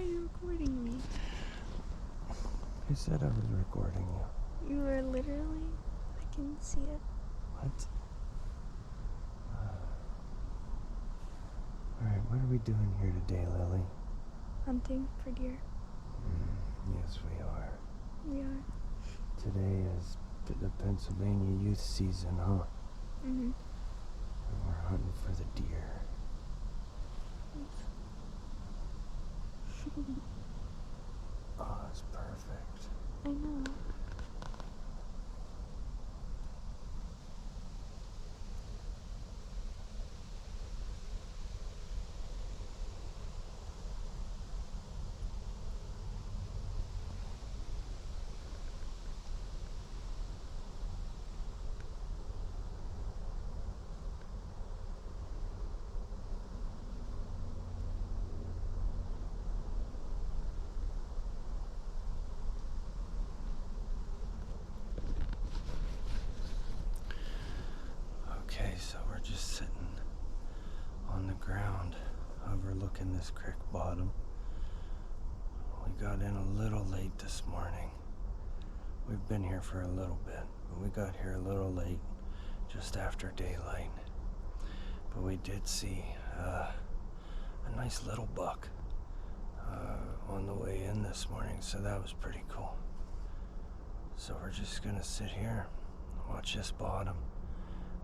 are you recording me? Who said I was recording you? You were literally. I can see it. What? Alright, what are we doing here today, Lily? Hunting for deer. Yes, we are. We are. Today is the Pennsylvania youth season, huh? Mm-hmm. And we're hunting for the deer. Oh, it's perfect. I know. Okay, so we're just sitting on the ground overlooking this creek bottom. We got in a little late this morning. We've been here for a little bit, but we got here a little late, just after daylight. But we did see a nice little buck on the way in this morning, so that was pretty cool. So we're just gonna sit here, watch this bottom,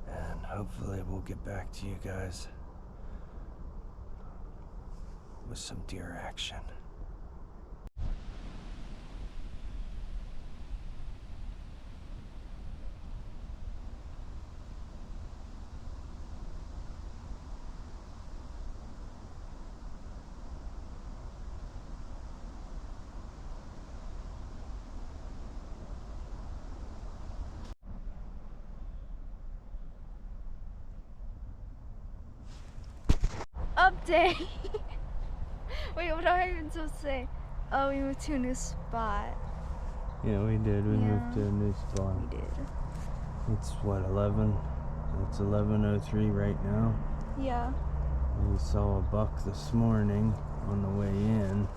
and hopefully we'll get back to you guys with some deer action. Update! Wait, what am I even supposed to say? Oh, we moved to a new spot. Yeah, we did. We moved to a new spot. We did. It's what, 11? It's 11:03 right now. Yeah. We saw a buck this morning on the way in.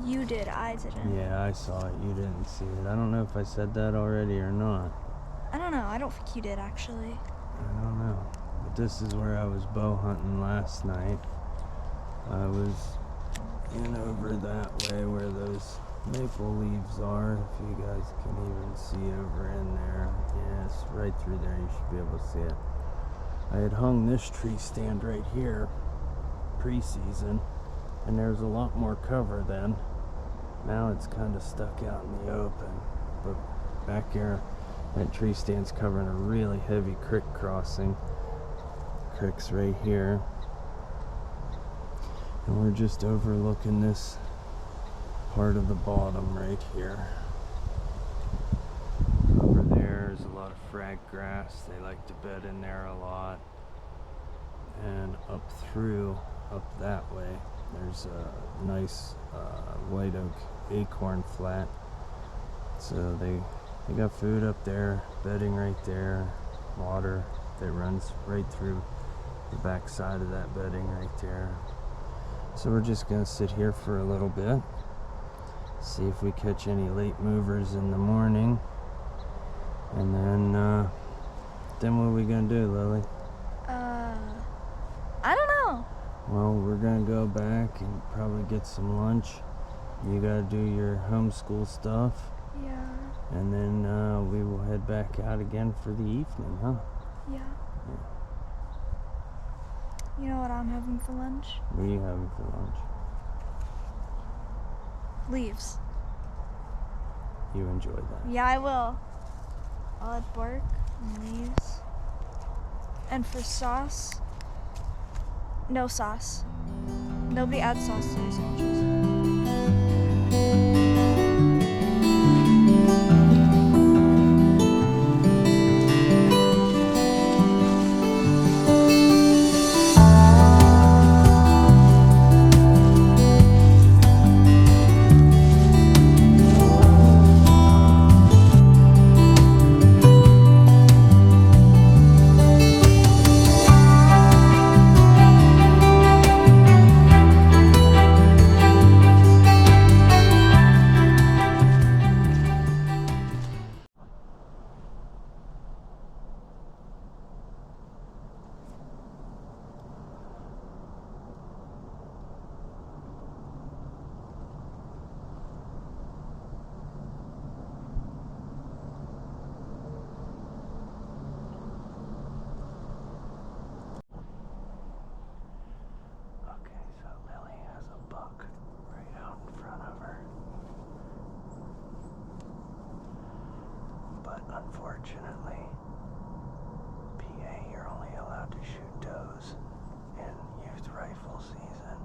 You did, I didn't. Yeah, I saw it. You didn't see it. I don't know if I said that already or not. I don't know. I don't think you did, actually. I don't know. But this is where I was bow hunting last night. I was in over that way where those maple leaves are. If you guys can even see over in there. Yeah, it's right through there. You should be able to see it. I had hung this tree stand right here pre-season, and there's a lot more cover then. Now it's kind of stuck out in the open, but back here that tree stand's covering a really heavy creek crossing. Creek's right here, and we're just overlooking this part of the bottom right here. Over there's a lot of frag grass. They like to bed in there a lot. And up that way, there's a nice white oak acorn flat. So they got food up there, bedding right there, water that runs right through the back side of that bedding right there. So we're just gonna sit here for a little bit, see if we catch any late movers in the morning, and then what are we gonna do, Lily? I don't know. Well, we're gonna go back and probably get some lunch. You gotta do your homeschool stuff. Yeah. And then we will head back out again for the evening, huh? Yeah. You know what I'm having for lunch? What are you having for lunch? Leaves. You enjoy that. Yeah, I will. I'll add bark and leaves. And for sauce, no sauce. Nobody adds sauce to their sandwiches. Unfortunately, PA, you're only allowed to shoot does in youth rifle season.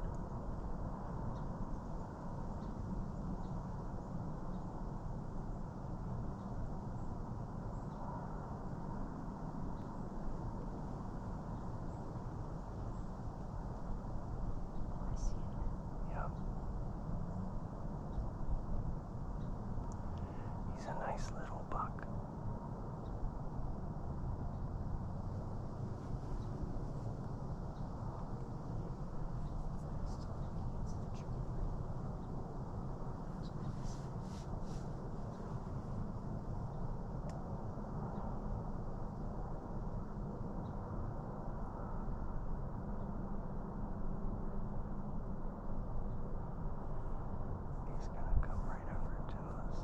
I see it. Yep. He's a nice little buck. He's gonna come right over to us.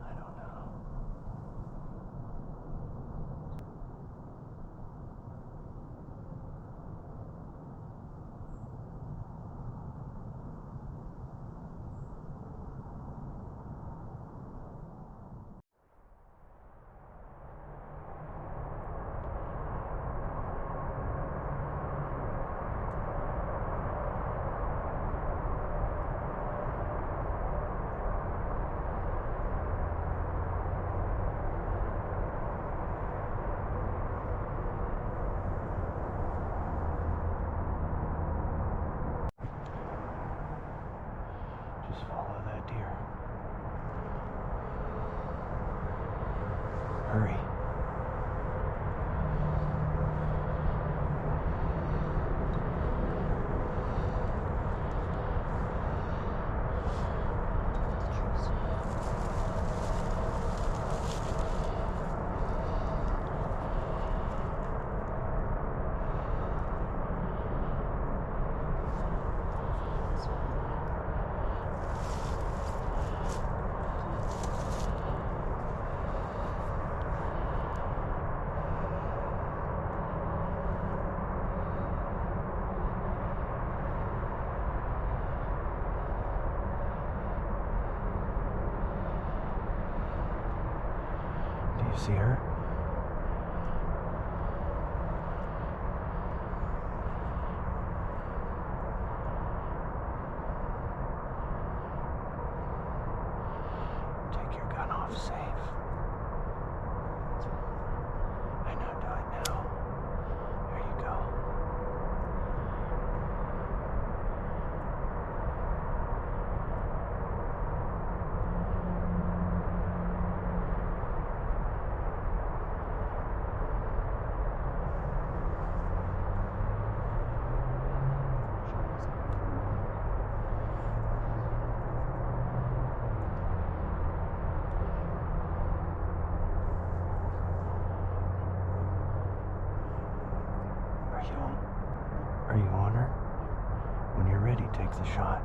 I don't know. Just follow that deer. Hurry. Do you see her? Take your gun off safe. I know, do it now. There you go. Are you on her? When you're ready, take the shot.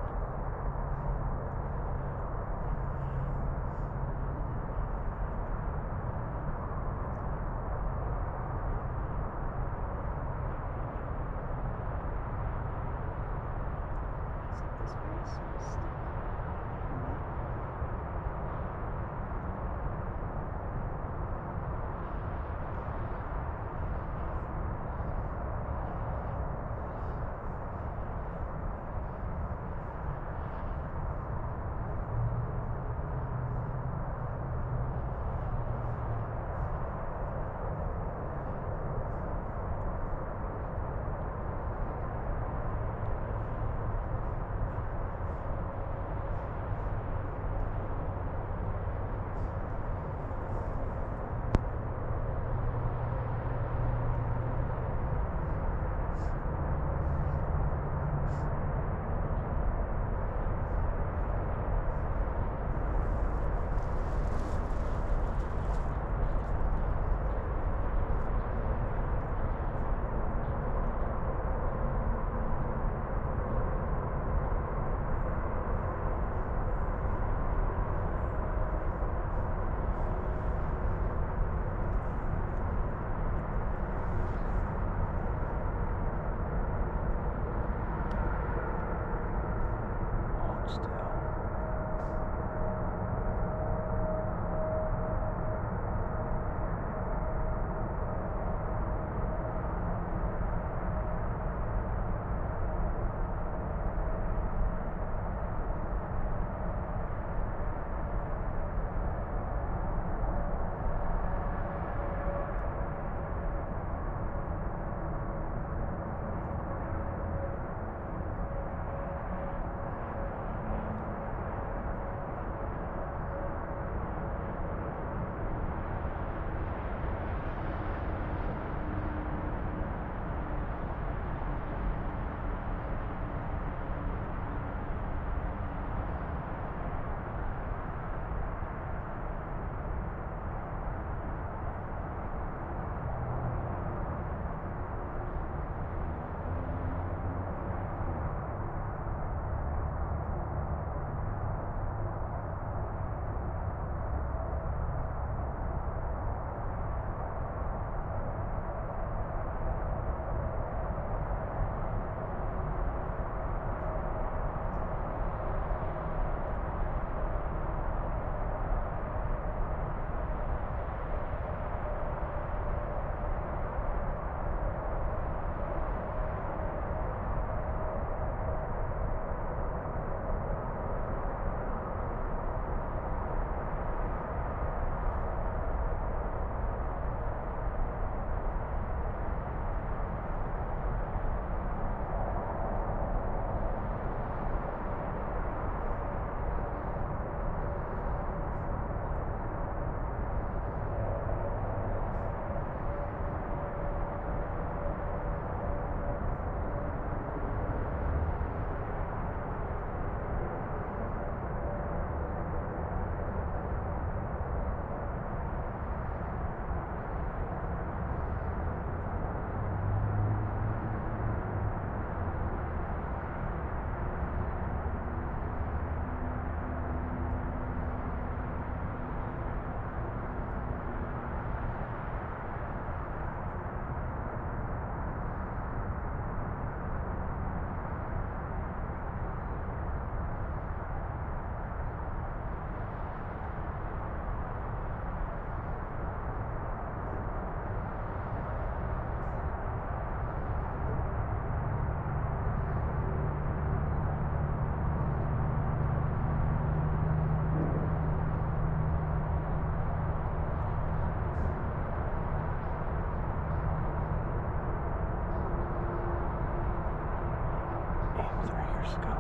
Just go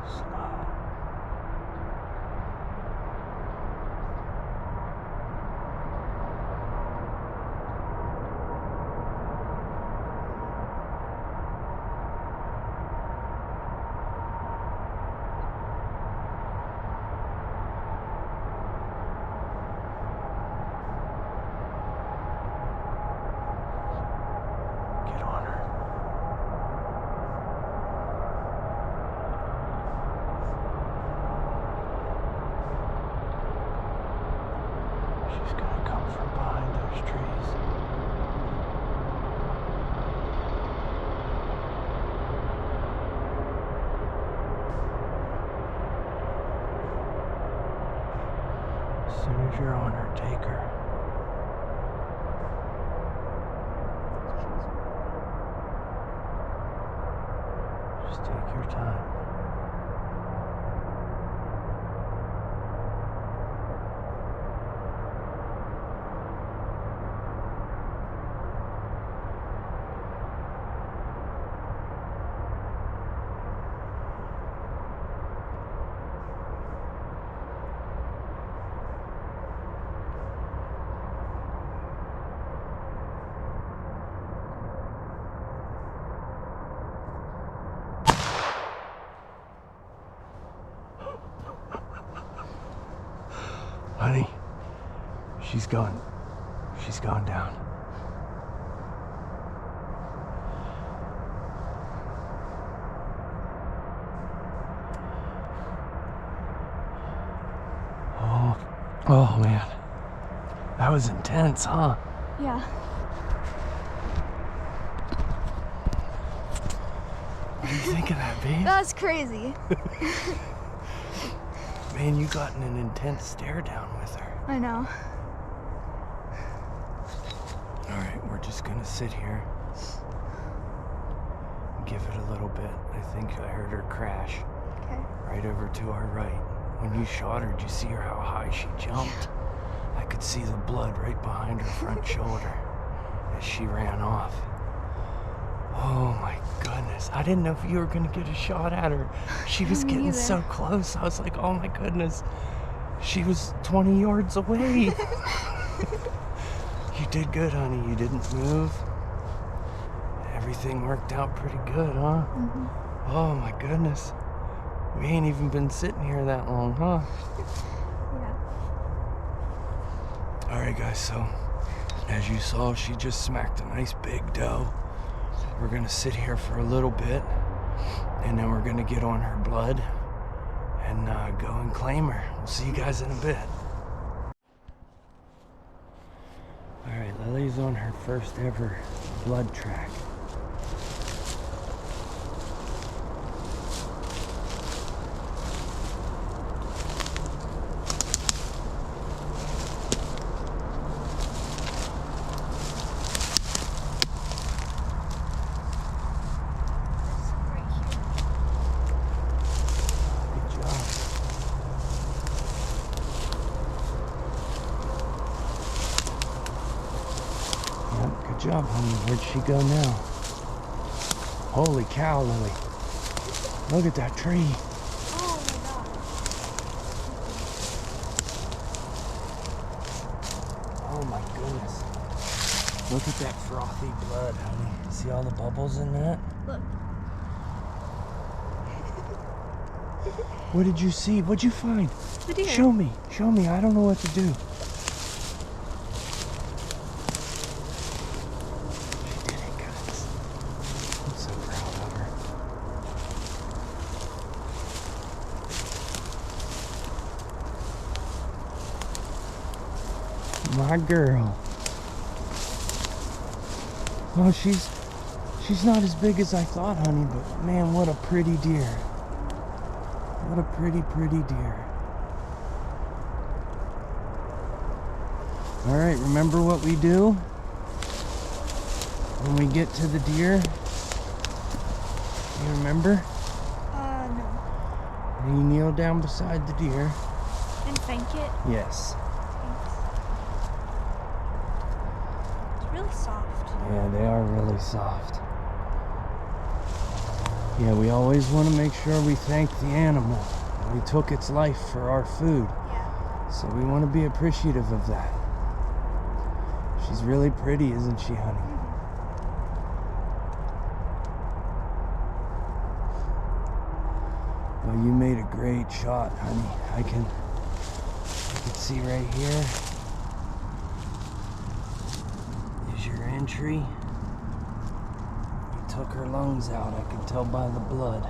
slow. Get on her. She's gonna come from behind those trees. As soon as you're on her, take her. Just take your time. Honey, she's gone down. Oh man, that was intense, huh? Yeah. What do you think of that, babe? That was crazy. Man, you got in an intense stare down with her. I know. All right, we're just gonna sit here. Give it a little bit. I think I heard her crash Okay. right over to our right. When you shot her, did you see her how high she jumped? I could see the blood right behind her front shoulder as she ran off. Oh my goodness. I didn't know if you were gonna get a shot at her. She was Me getting neither. so close. I was like, oh my goodness. She was 20 yards away. You did good, honey. You didn't move. Everything worked out pretty good, huh? Mhm. Oh my goodness. We ain't even been sitting here that long, huh? Yeah. All right, guys, so as you saw, she just smacked a nice big doe. We're gonna sit here for a little bit, and then we're gonna get on her blood and go and claim her. We'll see you guys in a bit. All right, Lily's on her first ever blood track. Right here. Good job. Yep, good job, honey. Where'd she go now? Holy cow, Lily. Look at that tree. Oh my god. Oh my goodness. Look at that frothy blood, honey. See all the bubbles in that? Look. What did you see? What'd you find? The deer. Show me. Show me. I don't know what to do. She did it, guys. I'm so proud of her. My girl. Oh, she's not as big as I thought, honey, but man, what a pretty deer. What a pretty, pretty deer. All right, remember what we do when we get to the deer? You remember? No. You kneel down beside the deer. And thank it. Yes. Thanks. It's really soft. Yeah, they are really soft. Yeah, we always want to make sure we thank the animal. We took its life for our food. Yeah. So we want to be appreciative of that. She's really pretty, isn't she, honey? Well, you made a great shot, honey. I can see right here is your entry. You took her lungs out. I can tell by the blood.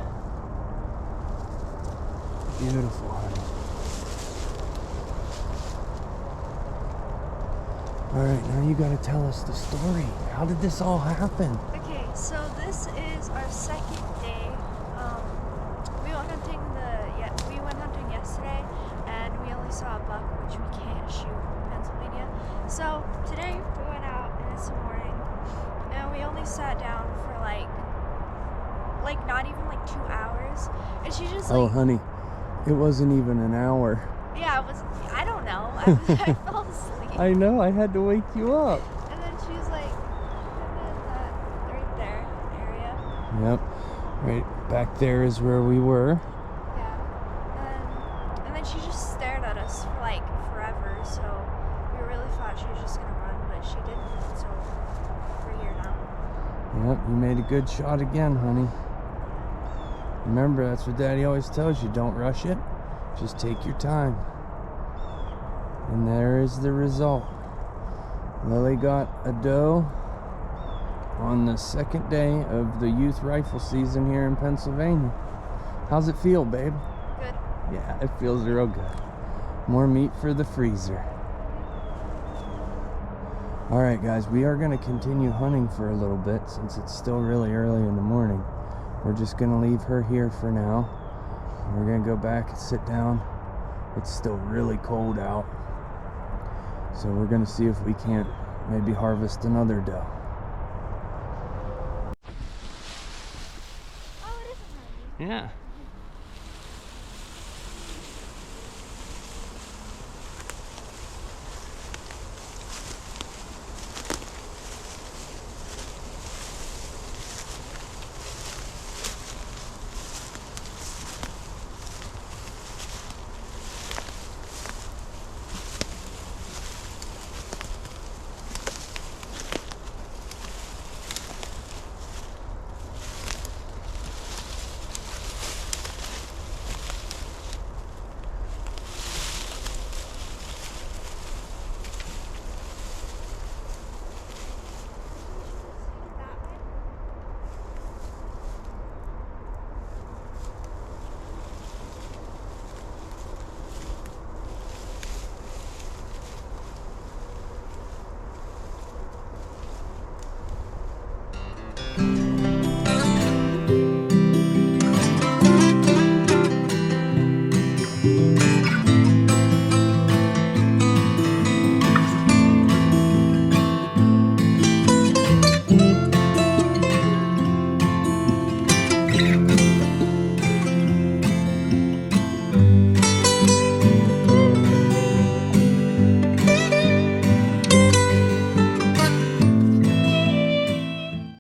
Beautiful, honey. All right, now you gotta tell us the story. How did this all happen? Okay, so this is our second day. We went hunting yesterday, and we only saw a buck, which we can't shoot in Pennsylvania. So today we went out, and it's the morning, and we only sat down for like not even like 2 hours, and she just Oh, honey, it wasn't even an hour. yeah, it was. I don't know. I fell asleep. I know, I had to wake you up. And then she's like, in that right there area. Yep, right back there is where we were. Yeah. And then she just stared at us for like forever. So we really thought she was just gonna run, but she didn't. So we're here now. Yep, you made a good shot again, honey. Remember, that's what Daddy always tells you. Don't rush it. Just take your time. And there is the result. Lily got a doe on the second day of the youth rifle season here in Pennsylvania. How's it feel, babe? Good. Yeah, it feels real good. More meat for the freezer. All right, guys, we are going to continue hunting for a little bit since it's still really early in the morning. We're just going to leave her here for now. We're going to go back and sit down. It's still really cold out. So we're going to see if we can't maybe harvest another doe. Oh, it is a honey. Yeah.